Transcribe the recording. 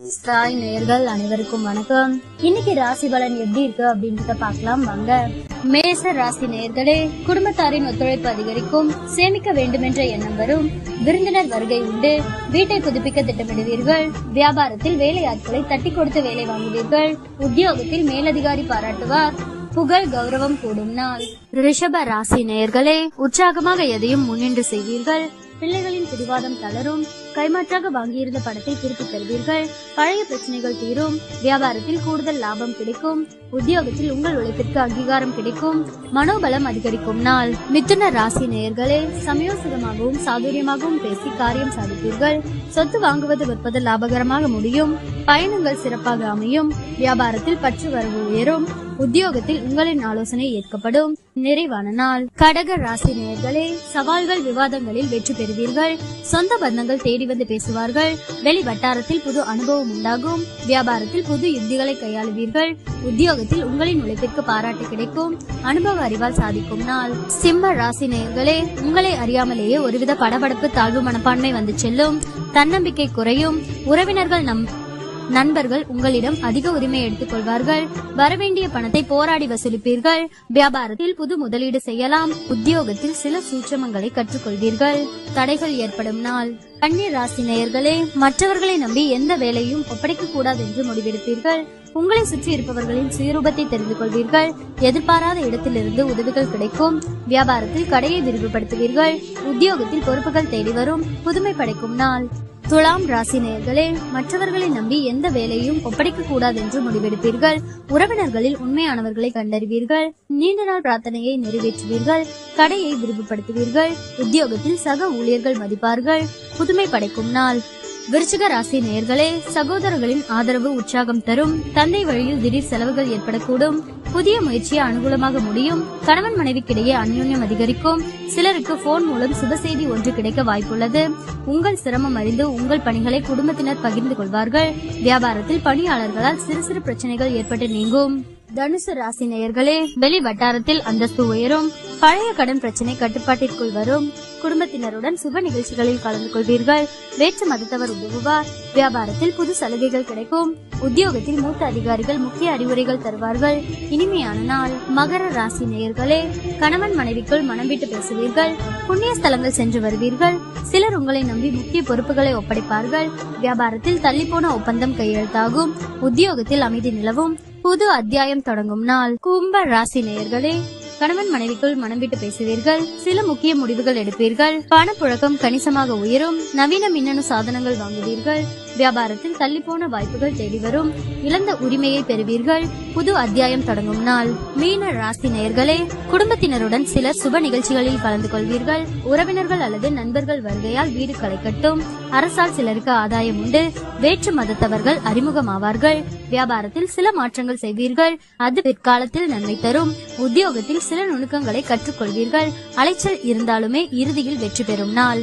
தாய் நேயர்கள் அனைவருக்கும் வணக்கம். இன்னைக்கு ராசி பலன் எப்படி இருக்கு அப்படின்றத பார்க்கலாம் வாங்க. மேச ராசி நேயர்களே, குடும்பத்தாரின் ஒத்துழைப்பு அதிகரிக்கும், சேமிக்க வேண்டுமென்ற எண்ணம் வரும், விருந்தினர் வருகை உண்டு, வீட்டை புதுப்பிக்க திட்டமிடுவீர்கள், வியாபாரத்தில் வேலையாட்களை தட்டி கொடுத்து வேலை வாங்குவீர்கள், உத்தியோகத்தில் மேலதிகாரி பாராட்டுவார், புகழ் கௌரவம் கூடும் நாள். ரிஷப ராசி நேயர்களே, உற்சாகமாக எதையும் முன்னின்று செய்வீர்கள், பிள்ளைகளின் பிடிவாதம் தளரும், கைமாற்றாக வாங்கியிருந்த பணத்தை திருப்பி தருவீர்கள், பழைய பிரச்சனைகள் தீரும், வியாபாரத்தில் கூடுதல் லாபம் கிடைக்கும், உத்தியோகத்தில் உங்கள் உழைப்பிற்கு அங்கீகாரம் கிடைக்கும், மனோபலம் அதிகரிக்கும் நாள். மிதுன ராசி நேயர்களே, சமயோசிதமாகவும் சாதுரியமாகவும் பேசி காரியம் சாதிப்பீர்கள், சொத்து வாங்குவது விற்பது லாபகரமாக முடியும், பயணங்கள் சிறப்பாக அமையும், வியாபாரத்தில் பற்று வரவு உயரும், உத்தியோகத்தில் உங்களின் ஆலோசனை ஏற்கப்படும், நிறைவான நாள். கடக ராசி நேயர்களே, சவால்கள் விவாதங்களில் வெற்றி பெறுவீர்கள், சொந்த பந்தங்கள் தேடி வந்து பேசுவார்கள், வெளி வட்டாரத்தில் புது அனுபவம் உண்டாகும், வியாபாரத்தில் புது யுக்திகளை கையாளுவீர்கள், உத்தியோகத்தில் உங்களின் உழைப்பிற்கு பாராட்டு கிடைக்கும், அனுபவ அறிவால் சாதிக்கும் நாள். சிம்ம ராசி நேயர்களே, உங்களை அறியாமலேயே ஒருவித படபடப்பு தாழ்வு மனப்பான்மை வந்து செல்லும், தன்னம்பிக்கை குறையும், உறவினர்கள் நண்பர்கள் உங்களிடம் அதிக உரிமை எடுத்துக் கொள்வார்கள், வரவேண்டிய பணத்தை போராடி வசூலிப்பீர்கள், வியாபாரத்தில் புது முதலீடு செய்யலாம், உத்தியோகத்தில் சில சூட்சமங்களை கற்றுக்கொள்வீர்கள், தடைகள் ஏற்படும் நாள். கன்னி ராசி நேயர்களே, மற்றவர்களை நம்பி எந்த வேலையும் ஒப்படைக்க கூடாது என்று முடிவெடுப்பீர்கள், உங்களை சுற்றி இருப்பவர்களின் சுயரூபத்தை தெரிந்து கொள்வீர்கள், எதிர்பாராத இடத்திலிருந்து உதவிகள் கிடைக்கும், வியாபாரத்தில் கடையை விரிவுபடுத்துவீர்கள், உத்தியோகத்தில் பொறுப்புகள் தேடி வரும், புதுமை படைக்கும் நாள். துலாம் ராசி நேயர்களே, மற்றவர்களை நம்பி எந்த வேலையும் ஒப்படைக்க கூடாது என்று முடிவெடுப்பீர்கள், உறவினர்களில் உண்மையானவர்களை கண்டறிவீர்கள், நீண்ட நாள் பிரார்த்தனையை நிறைவேற்றுவீர்கள், கடையை விரிவுபடுத்துவீர்கள், உத்தியோகத்தில் சக ஊழியர்கள் மதிப்பார்கள், புதுமை படைக்கும் நாள். விருச்சிக ராசி நேயர்களே, சகோதரர்களின் ஆதரவு உற்சாகம் தரும், தந்தை வழியில் திடீர் செலவுகள் ஏற்படக்கூடும், புதிய முயற்சியை அனுகூலமாக முடியும், கணவன் மனைவிக்கிடையே அந்யோன்யம் அதிகரிக்கும், சிலருக்கு போன் மூலம் சுப செய்தி ஒன்று கிடைக்க வாய்ப்புள்ளது, உங்கள் சிரமம் அறிந்து உங்கள் பணிகளை குடும்பத்தினர் பகிர்ந்து கொள்வார்கள், வியாபாரத்தில் பணியாளர்களால் சிறு சிறு பிரச்சனைகள் ஏற்பட்டு நீங்கும். தனுசு ராசி நேயர்களே, வெளி வட்டாரத்தில் அந்தஸ்து உயரும், பழைய கடன் பிரச்சனை கட்டுப்பாட்டிற்குள் வரும், குடும்பத்தினருடன் சுப நிகழ்ச்சிகளில் கலந்து கொள்வீர்கள், வேற்று மதத்தவர் உதவுவார், வியாபாரத்தில் புது சலுகைகள் கிடைக்கும், உத்தியோகத்தில் மூத்த அதிகாரிகள் முக்கிய அறிவுரைகள் தருவார்கள், இனிமையான நாள். மகர ராசி நேயர்களே, கணவன் மனைவிக்குள் மனம் விட்டு பேசுவீர்கள், புண்ணிய ஸ்தலங்கள் சென்று வருவீர்கள், சிலர் உங்களை நம்பி முக்கிய பொறுப்புகளை ஒப்படைப்பார்கள், வியாபாரத்தில் தள்ளிப்போன ஒப்பந்தம் கையெழுத்தாகும், உத்தியோகத்தில் அமைதி நிலவும், புது அத்தியாயம் தொடங்கும் நாள். கும்ப ராசி நேயர்களே, கணவன் மனைவிக்குள் மனம் விட்டு பேசுவீர்கள், சில முக்கிய முடிவுகள் எடுப்பீர்கள், பணப்புழக்கம் கணிசமாக உயரும், நவீன மின்னணு சாதனங்கள் வாங்குவீர்கள், வியாபாரத்தில் தள்ளிப்போன வாய்ப்புகள் தேடி வரும், இழந்த உரிமையை பெறுவீர்கள், புது அத்தியாயம் தொடங்கும் நாள். மீன ராசி நேயர்களே, குடும்பத்தினருடன் சிலர் சுப நிகழ்ச்சிகளில் கலந்து கொள்வீர்கள், உறவினர்கள் அல்லது நண்பர்கள் வருகையால் வீடு களை கட்டும், அரசால் சிலருக்கு ஆதாயம் உண்டு, வேற்று மதத்தவர்கள் அறிமுகமாவார்கள், வியாபாரத்தில் சில மாற்றங்கள் செய்வீர்கள், அது பிற்காலத்தில் நன்மை தரும், உத்தியோகத்தில் சில நுணுக்கங்களை கற்றுக்கொள்வீர்கள், அலைச்சல் இருந்தாலுமே இறுதியில் வெற்றி பெறும் நாள்.